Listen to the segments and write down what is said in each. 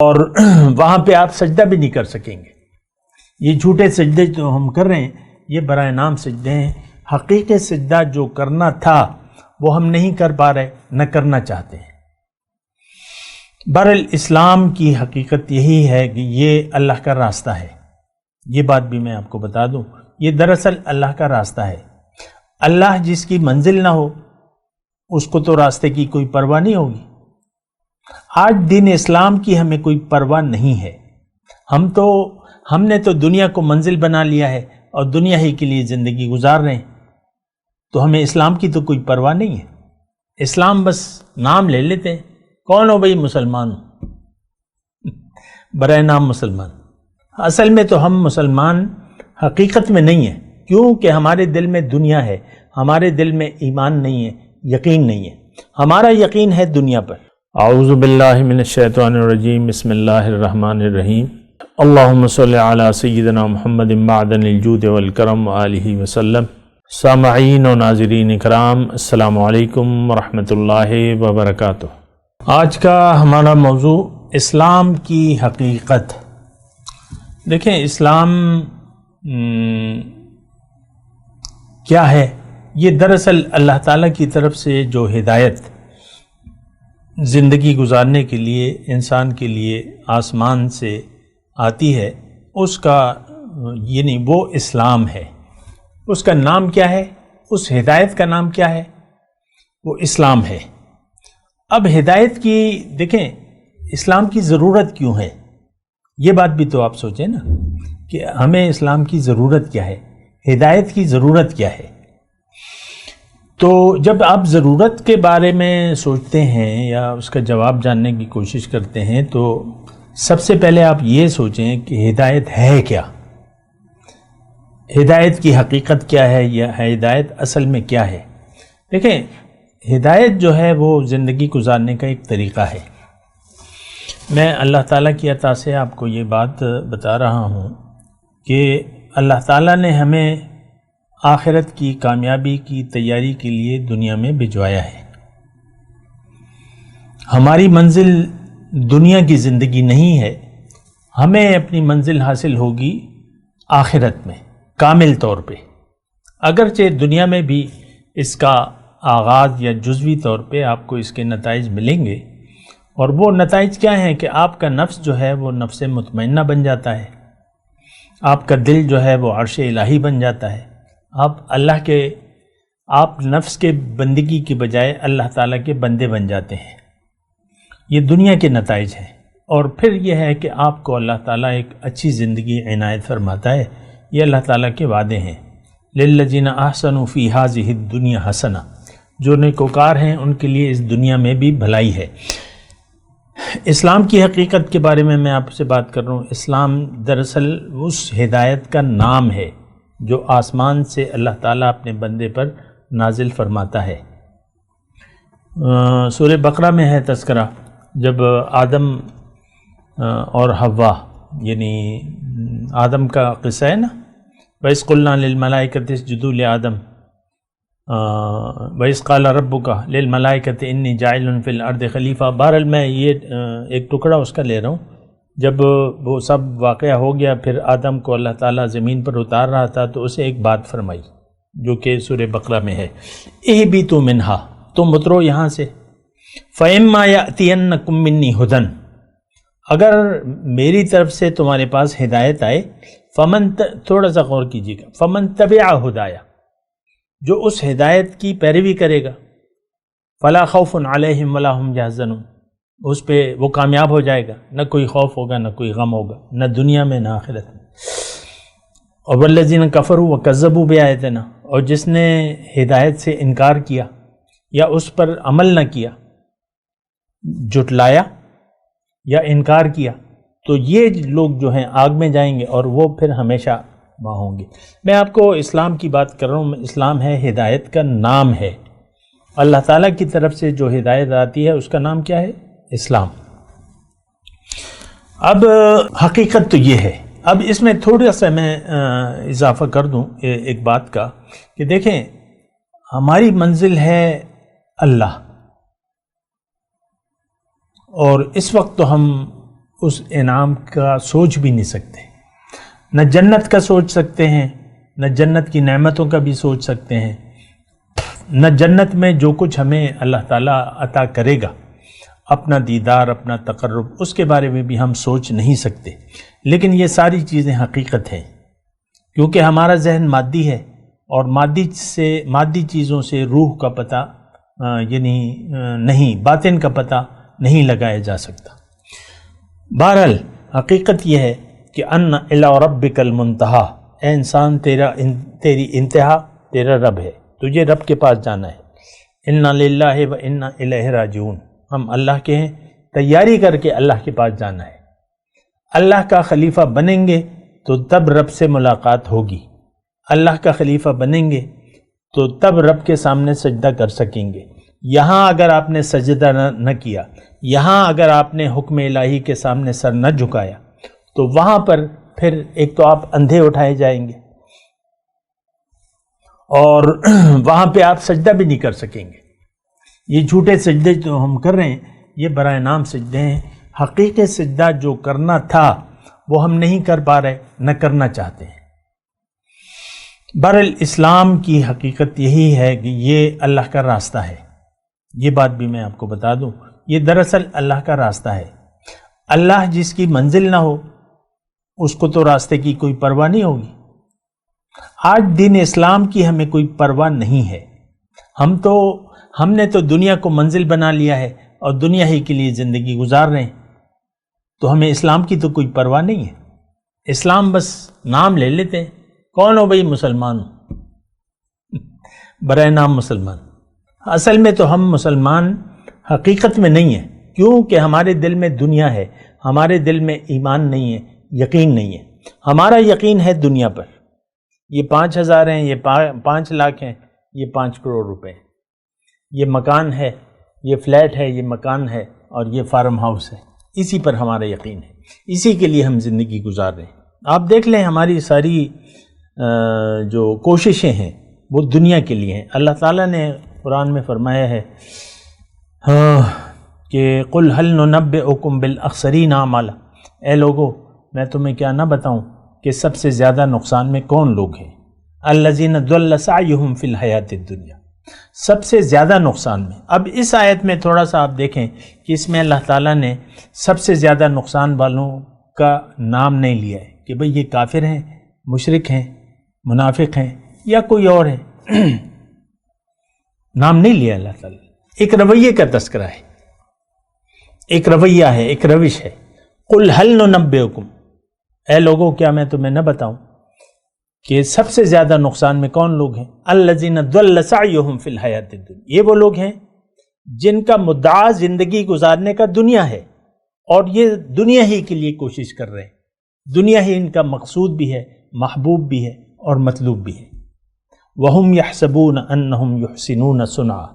اور وہاں پہ آپ سجدہ بھی نہیں کر سکیں گے۔ یہ جھوٹے سجدے جو ہم کر رہے ہیں یہ برائے نام سجدے ہیں۔ حقیقی سجدہ جو کرنا تھا وہ ہم نہیں کر پا رہے، نہ کرنا چاہتے ہیں۔ بہرحال اسلام کی حقیقت یہی ہے کہ یہ اللہ کا راستہ ہے۔ یہ بات بھی میں آپ کو بتا دوں، یہ دراصل اللہ کا راستہ ہے۔ اللہ جس کی منزل نہ ہو اس کو تو راستے کی کوئی پرواہ نہیں ہوگی۔ آج دین اسلام کی ہمیں کوئی پرواہ نہیں ہے۔ ہم نے تو دنیا کو منزل بنا لیا ہے اور دنیا ہی کے لیے زندگی گزار رہے ہیں، تو ہمیں اسلام کی تو کوئی پرواہ نہیں ہے۔ اسلام بس نام لے لیتے ہیں، کون ہو بھئی؟ مسلمان برائے نام مسلمان۔ اصل میں تو ہم مسلمان حقیقت میں نہیں ہیں، کیونکہ ہمارے دل میں دنیا ہے، ہمارے دل میں ایمان نہیں ہے، یقین نہیں ہے۔ ہمارا یقین ہے دنیا پر۔ اعوذ باللہ من الشیطان الرجیم، بسم اللہ الرحمن الرحیم۔ اللہم صلی علی سیدنا محمد معدن الجود والکرم وآلہ وسلم۔ سامعین و ناظرین اکرام، السلام علیکم ورحمۃ اللہ وبرکاتہ۔ آج کا ہمارا موضوع اسلام کی حقیقت۔ دیکھیں اسلام کیا ہے؟ یہ دراصل اللہ تعالیٰ کی طرف سے جو ہدایت زندگی گزارنے کے لیے انسان کے لیے آسمان سے آتی ہے، اس کا یعنی وہ اسلام ہے۔ اس کا نام کیا ہے؟ اس ہدایت کا نام کیا ہے؟ وہ اسلام ہے۔ اب ہدایت کی دیکھیں اسلام کی ضرورت کیوں ہے؟ یہ بات بھی تو آپ سوچیں نا کہ ہمیں اسلام کی ضرورت کیا ہے، ہدایت کی ضرورت کیا ہے۔ تو جب آپ ضرورت کے بارے میں سوچتے ہیں یا اس کا جواب جاننے کی کوشش کرتے ہیں تو سب سے پہلے آپ یہ سوچیں کہ ہدایت ہے کیا، ہدایت کی حقیقت کیا ہے، یا ہدایت اصل میں کیا ہے۔ دیکھیں ہدایت جو ہے وہ زندگی گزارنے کا ایک طریقہ ہے۔ میں اللہ تعالیٰ کی عطا سے آپ کو یہ بات بتا رہا ہوں کہ اللہ تعالیٰ نے ہمیں آخرت کی کامیابی کی تیاری کے لیے دنیا میں بھجوایا ہے۔ ہماری منزل دنیا کی زندگی نہیں ہے، ہمیں اپنی منزل حاصل ہوگی آخرت میں کامل طور پہ۔ اگرچہ دنیا میں بھی اس کا آغاز یا جزوی طور پہ آپ کو اس کے نتائج ملیں گے، اور وہ نتائج کیا ہیں کہ آپ کا نفس جو ہے وہ نفس مطمئنہ بن جاتا ہے، آپ کا دل جو ہے وہ عرش الہی بن جاتا ہے، آپ نفس کے بندگی کے بجائے اللہ تعالیٰ کے بندے بن جاتے ہیں۔ یہ دنیا کے نتائج ہیں، اور پھر یہ ہے کہ آپ کو اللہ تعالیٰ ایک اچھی زندگی عنایت فرماتا ہے۔ یہ اللہ تعالیٰ کے وعدے ہیں، للذین احسنوا فی ہذہ الدنیا حسنہ، جو نیکوکار ہیں ان کے لیے اس دنیا میں بھی بھلائی ہے۔ اسلام کی حقیقت کے بارے میں آپ سے بات کر رہا ہوں۔ اسلام دراصل اس ہدایت کا نام ہے جو آسمان سے اللہ تعالیٰ اپنے بندے پر نازل فرماتا ہے۔ سورہ بقرہ میں ہے تذکرہ، جب آدم اور حوا یعنی آدم کا قصہ ہے نا، وَإِذْ قُلْنَا لِلْمَلَائِكَةِ اسْجُدُوا لِآدَمَ وَإِذْ قَالَ رَبُّكَ لِلْمَلَائِكَةِ إِنِّي جَاعِلٌ فِي الْأَرْضِ خلیفہ۔ بہرحال میں یہ ایک ٹکڑا اس کا لے رہا ہوں۔ جب وہ سب واقعہ ہو گیا، پھر آدم کو اللہ تعالیٰ زمین پر اتار رہا تھا تو اسے ایک بات فرمائی جو کہ سورہ بقرہ میں ہے، اہبطوا منہا، تم اترو یہاں سے، فَإِمَّا يَأْتِيَنَّكُم مِّنِّي ہُدًى، اگر میری طرف سے تمہارے پاس ہدایت آئے، تھوڑا سا غور کیجیے گا، فَمَن تَبِعَ ہُدَايَ، جو اس ہدایت کی پیروی کرے گا، فَلَا خَوْفٌ عَلَيْهِمْ وَلَا هُمْ يَحْزَنُونَ، اس پہ وہ کامیاب ہو جائے گا، نہ کوئی خوف ہوگا نہ کوئی غم ہوگا، نہ دنیا میں نہ آخرت میں۔ اور والذین کفروا وکذبوا بآیاتنا، اور جس نے ہدایت سے انکار کیا یا اس پر عمل نہ کیا، جھٹلایا یا انکار کیا، تو یہ لوگ جو ہیں آگ میں جائیں گے اور وہ پھر ہمیشہ وہاں ہوں گے۔ میں آپ کو اسلام کی بات کر رہا ہوں۔ اسلام ہے ہدایت کا نام ہے، اللہ تعالیٰ کی طرف سے جو ہدایت آتی ہے اس کا نام کیا ہے؟ اسلام۔ اب حقیقت تو یہ ہے۔ اب اس میں تھوڑا سا میں اضافہ کر دوں ایک بات کا کہ دیکھیں ہماری منزل ہے اللہ، اور اس وقت تو ہم اس انعام کا سوچ بھی نہیں سکتے، نہ جنت کا سوچ سکتے ہیں، نہ جنت کی نعمتوں کا بھی سوچ سکتے ہیں، نہ جنت میں جو کچھ ہمیں اللہ تعالیٰ عطا کرے گا، اپنا دیدار، اپنا تقرب، اس کے بارے میں بھی ہم سوچ نہیں سکتے۔ لیکن یہ ساری چیزیں حقیقت ہیں، کیونکہ ہمارا ذہن مادی ہے، اور مادی چیزوں سے روح کا پتہ یعنی نہیں، باطن کا پتہ نہیں لگایا جا سکتا۔ بہرحال حقیقت یہ ہے کہ ان الی ربک المنتہا، اے انسان تیری انتہا تیرا رب ہے، تجھے رب کے پاس جانا ہے۔ انا للہ و انا الیہ راجعون، ہم اللہ کے ہیں، تیاری کر کے اللہ کے پاس جانا ہے۔ اللہ کا خلیفہ بنیں گے تو تب رب سے ملاقات ہوگی، اللہ کا خلیفہ بنیں گے تو تب رب کے سامنے سجدہ کر سکیں گے۔ یہاں اگر آپ نے سجدہ نہ کیا، یہاں اگر آپ نے حکم الہی کے سامنے سر نہ جھکایا، تو وہاں پر پھر ایک تو آپ اندھے اٹھائے جائیں گے، اور وہاں پہ آپ سجدہ بھی نہیں کر سکیں گے۔ یہ جھوٹے سجدے جو ہم کر رہے ہیں یہ برائے نام سجدے ہیں، حقیقی سجدہ جو کرنا تھا وہ ہم نہیں کر پا رہے، نہ کرنا چاہتے ہیں۔ بہرحال اسلام کی حقیقت یہی ہے کہ یہ اللہ کا راستہ ہے، یہ بات بھی میں آپ کو بتا دوں، یہ دراصل اللہ کا راستہ ہے۔ اللہ جس کی منزل نہ ہو اس کو تو راستے کی کوئی پرواہ نہیں ہوگی۔ آج دین اسلام کی ہمیں کوئی پرواہ نہیں ہے، ہم نے تو دنیا کو منزل بنا لیا ہے اور دنیا ہی کے لیے زندگی گزار رہے ہیں، تو ہمیں اسلام کی تو کوئی پرواہ نہیں ہے۔ اسلام بس نام لے لیتے ہیں، کون ہو بھئی؟ مسلمان ہو، برائے نام مسلمان۔ اصل میں تو ہم مسلمان حقیقت میں نہیں ہیں، کیونکہ ہمارے دل میں دنیا ہے، ہمارے دل میں ایمان نہیں ہے، یقین نہیں ہے۔ ہمارا یقین ہے دنیا پر، یہ 5,000 ہیں، یہ 5 لاکھ ہیں، یہ 5 کروڑ روپے ہیں، یہ مکان ہے، یہ فلیٹ ہے، یہ مکان ہے، اور یہ فارم ہاؤس ہے، اسی پر ہمارا یقین ہے، اسی کے لیے ہم زندگی گزار رہے ہیں۔ آپ دیکھ لیں ہماری ساری جو کوششیں ہیں وہ دنیا کے لیے ہیں۔ اللہ تعالیٰ نے قرآن میں فرمایا ہے کہ قُلْ هَلْ نُنَبِّئُكُمْ بِالْأَخْسَرِينَ أَعْمَالًا، اے لوگو میں تمہیں کیا نہ بتاؤں کہ سب سے زیادہ نقصان میں کون لوگ ہیں؟ الَّذِينَ ضَلَّ سَعْيُهُمْ فِي الْحَيَاةِ الدُّنْيَا، سب سے زیادہ نقصان میں۔ اب اس آیت میں تھوڑا سا آپ دیکھیں کہ اس میں اللہ تعالیٰ نے سب سے زیادہ نقصان والوں کا نام نہیں لیا ہے کہ بھئی یہ کافر ہیں، مشرک ہیں، منافق ہیں یا کوئی اور ہے، نام نہیں لیا اللہ تعالیٰ۔ ایک رویے کا تذکرہ ہے، ایک رویہ ہے، ایک روش ہے۔ قُلْ هَلْ نُنَبِّئُكُمْ، اے لوگوں کیا میں تمہیں نہ بتاؤں کہ سب سے زیادہ نقصان میں کون لوگ ہیں؟ الَّذِينَ ضَلَّ سَعْيُهُمْ فِي الْحَيَاةِ الدُّنْيَا، یہ وہ لوگ ہیں جن کا مدعا زندگی گزارنے کا دنیا ہے، اور یہ دنیا ہی کے لیے کوشش کر رہے ہیں، دنیا ہی ان کا مقصود بھی ہے، محبوب بھی ہے اور مطلوب بھی ہے۔ وَهُمْ يَحْسَبُونَ أَنَّهُمْ يُحْسِنُونَ صُنْعًا،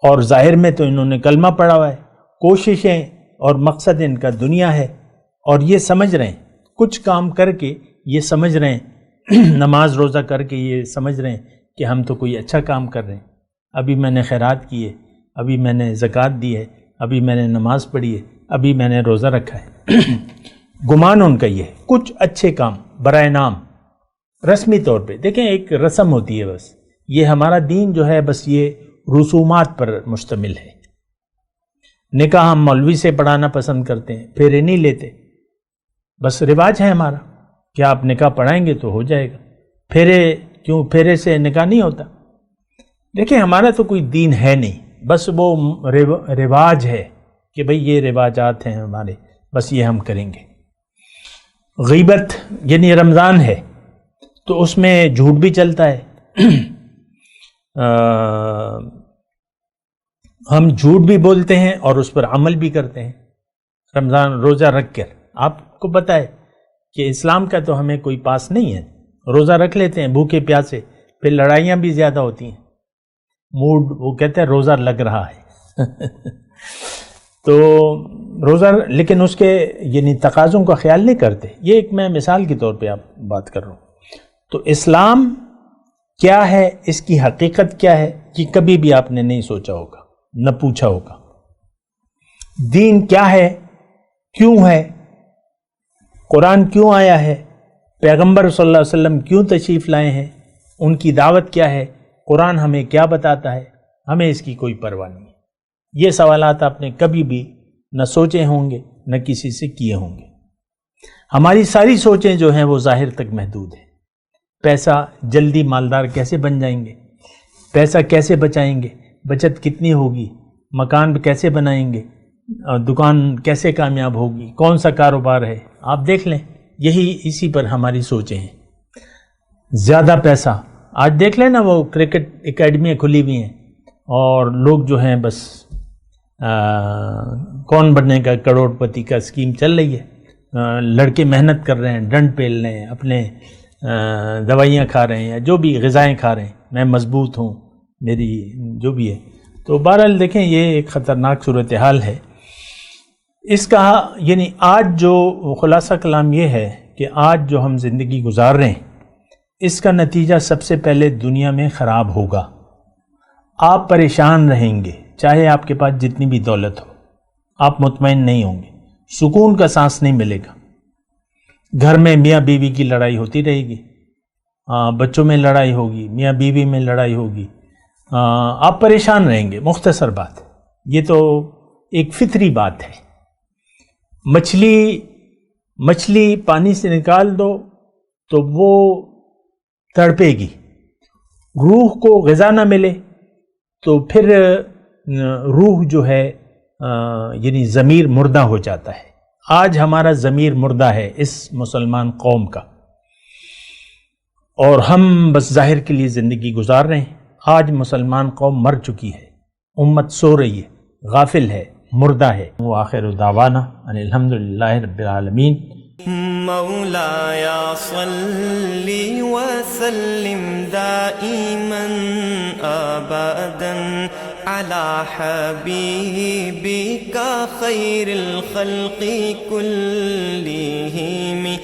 اور ظاہر میں تو انہوں نے کلمہ پڑھا ہوا ہے، کوششیں اور مقصد ان کا دنیا ہے، اور یہ سمجھ رہے ہیں کچھ کام کر کے، یہ سمجھ رہے ہیں نماز روزہ کر کے یہ سمجھ رہے ہیں کہ ہم تو کوئی اچھا کام کر رہے ہیں، ابھی میں نے خیرات کی ہے، ابھی میں نے زکوٰۃ دی ہے، ابھی میں نے نماز پڑھی ہے، ابھی میں نے روزہ رکھا ہے۔ گمان ان کا یہ ہے، کچھ اچھے کام برائے نام، رسمی طور پہ۔ دیکھیں ایک رسم ہوتی ہے، بس یہ ہمارا دین جو ہے بس یہ رسومات پر مشتمل ہے۔ نکاح ہم مولوی سے پڑھانا پسند کرتے ہیں، پھیرے نہیں لیتے، بس رواج ہے ہمارا کہ آپ نکاح پڑھائیں گے تو ہو جائے گا، پھیرے سے نکاح نہیں ہوتا۔ دیکھیں ہمارا تو کوئی دین ہے نہیں، بس وہ رواج ہے کہ بھئی یہ رواجات ہیں ہمارے، بس یہ ہم کریں گے۔ غیبت یعنی رمضان ہے تو اس میں جھوٹ بھی چلتا ہے، ہم جھوٹ بھی بولتے ہیں اور اس پر عمل بھی کرتے ہیں۔ رمضان روزہ رکھ کر آپ کو پتہ ہے کہ اسلام کا تو ہمیں کوئی پاس نہیں ہے، روزہ رکھ لیتے ہیں بھوکے پیاسے، پھر لڑائیاں بھی زیادہ ہوتی ہیں، موڈ وہ کہتے ہیں روزہ لگ رہا ہے تو روزہ، لیکن اس کے یعنی تقاضوں کا خیال نہیں کرتے۔ یہ ایک میں مثال کے طور پہ آپ بات کر رہا ہوں۔ تو اسلام کیا ہے، اس کی حقیقت کیا ہے، کہ کبھی بھی آپ نے نہیں سوچا ہوگا، نہ پوچھا ہوگا۔ دین کیا ہے، کیوں ہے؟ قرآن کیوں آیا ہے؟ پیغمبر صلی اللہ علیہ وسلم کیوں تشریف لائے ہیں؟ ان کی دعوت کیا ہے؟ قرآن ہمیں کیا بتاتا ہے؟ ہمیں اس کی کوئی پرواہ نہیں ہے۔ یہ سوالات آپ نے کبھی بھی نہ سوچے ہوں گے نہ کسی سے کیے ہوں گے۔ ہماری ساری سوچیں جو ہیں وہ ظاہر تک محدود ہیں۔ پیسہ جلدی مالدار کیسے بن جائیں گے، پیسہ کیسے بچائیں گے، بچت کتنی ہوگی، مکان کیسے بنائیں گے، دکان کیسے کامیاب ہوگی، کون سا کاروبار ہے، آپ دیکھ لیں، اسی پر ہماری سوچیں ہیں۔ زیادہ پیسہ، آج دیکھ لیں نا، وہ کرکٹ اکیڈمیاں کھلی ہوئی ہیں اور لوگ جو ہیں بس کون بننے کا کروڑ پتی کا اسکیم چل رہی ہے۔ لڑکے محنت کر رہے ہیں، ڈنڈ پیل رہے ہیں، اپنے دوائیاں کھا رہے ہیں یا جو بھی غذائیں کھا رہے ہیں، میں مضبوط ہوں، میری جو بھی ہے۔ تو بہرحال دیکھیں، یہ ایک خطرناک صورتحال ہے۔ اس کا یعنی آج جو خلاصہ کلام یہ ہے کہ آج جو ہم زندگی گزار رہے ہیں، اس کا نتیجہ سب سے پہلے دنیا میں خراب ہوگا۔ آپ پریشان رہیں گے، چاہے آپ کے پاس جتنی بھی دولت ہو، آپ مطمئن نہیں ہوں گے، سکون کا سانس نہیں ملے گا۔ گھر میں میاں بیوی کی لڑائی ہوتی رہے گی، بچوں میں لڑائی ہوگی، میاں بیوی میں لڑائی ہوگی، آپ پریشان رہیں گے۔ مختصر بات، یہ تو ایک فطری بات ہے۔ مچھلی پانی سے نکال دو تو وہ تڑپے گی، روح کو غذا نہ ملے تو پھر روح جو ہے یعنی ضمیر مردہ ہو جاتا ہے۔ آج ہمارا ضمیر مردہ ہے اس مسلمان قوم کا، اور ہم بس ظاہر کے لیے زندگی گزار رہے ہیں۔ آج مسلمان قوم مر چکی ہے، امت سو رہی ہے، غافل ہے، مردہ ہے۔ وآخر دعوانا ان الحمدللہ رب العالمین۔ مولایا صلی وسلم دائما ابدا على حبيبك خير الخلق كلهم